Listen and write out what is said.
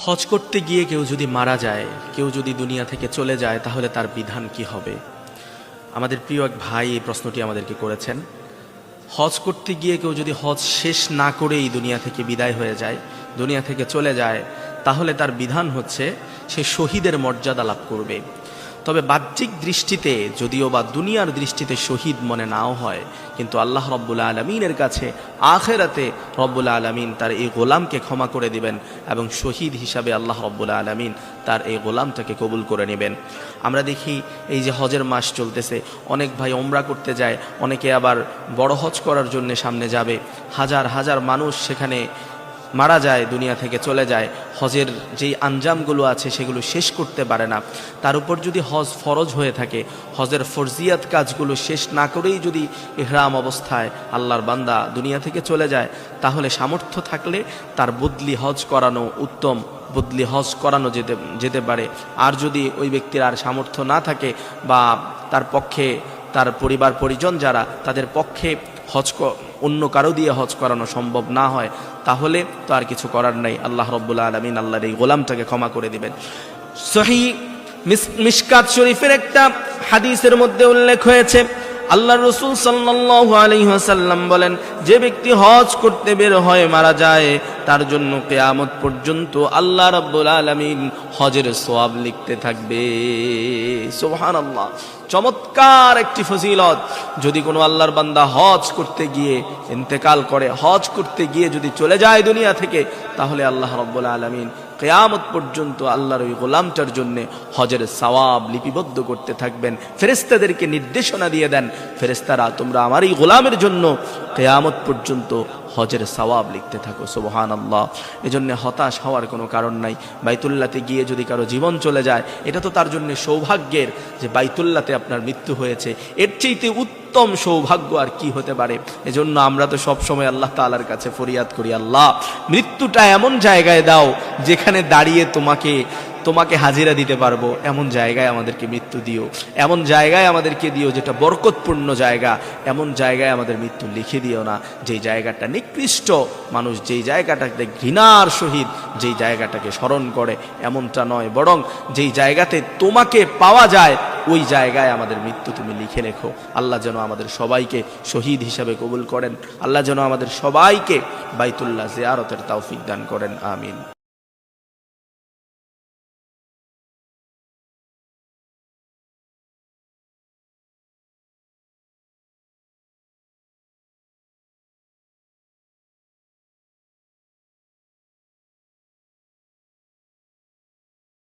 হজ করতে গিয়ে কেউ যদি মারা যায়, কেউ যদি দুনিয়া থেকে চলে যায়, তাহলে তার বিধান কি হবে? আমাদের প্রিয় এক ভাই এই প্রশ্নটি আমাদেরকে করেছেন। হজ করতে গিয়ে কেউ যদি হজ শেষ না করেই দুনিয়া থেকে বিদায় হয়ে যায়, দুনিয়া থেকে চলে যায়, তাহলে তার বিধান হচ্ছে সে শহীদের মর্যাদা লাভ করবে। তবে বাহ্যিক দৃষ্টিতে যদিও বা দুনিয়ার দৃষ্টিতে শহীদ মনে নাও হয়, কিন্তু আল্লাহ রব্বুল আলমিনের কাছে আখেরাতে রব্বুল আলমিন তার এই গোলামকে ক্ষমা করে দিবেন এবং শহীদ হিসাবে আল্লাহ রব্বুল আলমিন তার এই গোলামটাকে কবুল করে নেবেন। আমরা দেখি এই যে হজের মাস চলতেছে, অনেক ভাই ওমরা করতে যায়, অনেকে আবার বড় হজ করার জন্য সামনে যাবে। হাজার হাজার মানুষ সেখানে মারা যায়, দুনিয়া থেকে চলে যায়। হজের যেই আঞ্জামগুলো আছে সেগুলো শেষ করতে পারে না। তার উপর যদি হজ ফরজ হয়ে থাকে, হজের ফরজিয়াত কাজগুলো শেষ না করেই যদি ইহরাম অবস্থায় আল্লাহর বান্দা দুনিয়া থেকে চলে যায়, তাহলে সামর্থ্য থাকলে তার বদলি হজ করানো উত্তম, বদলি হজ করানো যেতে পারে। আর যদি ওই ব্যক্তির আর সামর্থ্য না থাকে বা তার পক্ষে তার পরিবার পরিজন যারা, তাদের পক্ষে হজ অন্য কারো দিয়ে হজ করানো সম্ভব না হয়, তাহলে তো আর কিছু করার নাই। আল্লাহ রব্বুল আলমিন আল্লাহর এই গোলামটাকে ক্ষমা করে দিবেন। সহিহ মিশকাত শরীফের একটা হাদিসের মধ্যে উল্লেখ হয়েছে, আল্লাহর রাসূল সাল্লাল্লাহু আলাইহি ওয়াসাল্লাম বলেন, যে ব্যক্তি হজ করতে বের হয় মারা যায়, তার জন্য কিয়ামত পর্যন্ত আল্লাহ রাব্বুল আলামিন হজের সওয়াব লিখতে থাকবে। সুবহানাল্লাহ, চমৎকার একটি ফজিলত। যদি কোনো আল্লাহর বান্দা হজ করতে গিয়ে ইন্তেকাল করে, হজ করতে গিয়ে যদি চলে যায় দুনিয়া থেকে, তাহলে আল্লাহ রাব্বুল আলামিন কিয়ামত পর্যন্ত আল্লাহর ওই গোলামটার জন্য হজের সওয়াব লিপিবদ্ধ করতে থাকবেন। ফেরেশতাদেরকে নির্দেশনা দিয়ে দেন, ফেরেশতারা তোমরা আমার এই গোলামের জন্য কিয়ামত পর্যন্ত হজের সওয়াব লিখতে থাকো। সুবহানাল্লাহ। এজন্য হতাশ হওয়ার কোনো কারণ নাই। বাইতুল্লাহতে গিয়ে যদি কারো জীবন চলে যায়, এটা তো তার জন্য সৌভাগ্যের যে বাইতুল্লাহতে আপনার মৃত্যু হয়েছে। এর চাইতে উত্তম সৌভাগ্য আর কি হতে পারে? এজন্য আমরা তো সব সময় আল্লাহ তাআলার কাছে ফরিয়াদ করি, আল্লাহ মৃত্যুটা এমন জায়গায় দাও যেখানে দাঁড়িয়ে তোমাকে হাজিরা দিতে পারবো, এমন জায়গায় আমাদেরকে মৃত্যু দিও। এমন জায়গায় আমাদেরকে দিও যেটা বরকতপূর্ণ জায়গা। এমন জায়গায় আমাদের মৃত্যু লিখে দিও না যেই জায়গাটা নিকৃষ্ট, মানুষ যেই জায়গাটাকে ঘৃণার সহিত যেই জায়গাটাকে স্মরণ করে, এমনটা নয়, বরং যেই জায়গাতে তোমাকে পাওয়া যায় ওই জায়গায় আমাদের মৃত্যু তুমি লিখে রেখো। আল্লাহ যেন আমাদের সবাইকে শহীদ হিসাবে কবুল করেন। আল্লাহ যেন আমাদের সবাইকে বাইতুল্লাহ জিয়ারতের তৌফিক দান করেন। আমিন।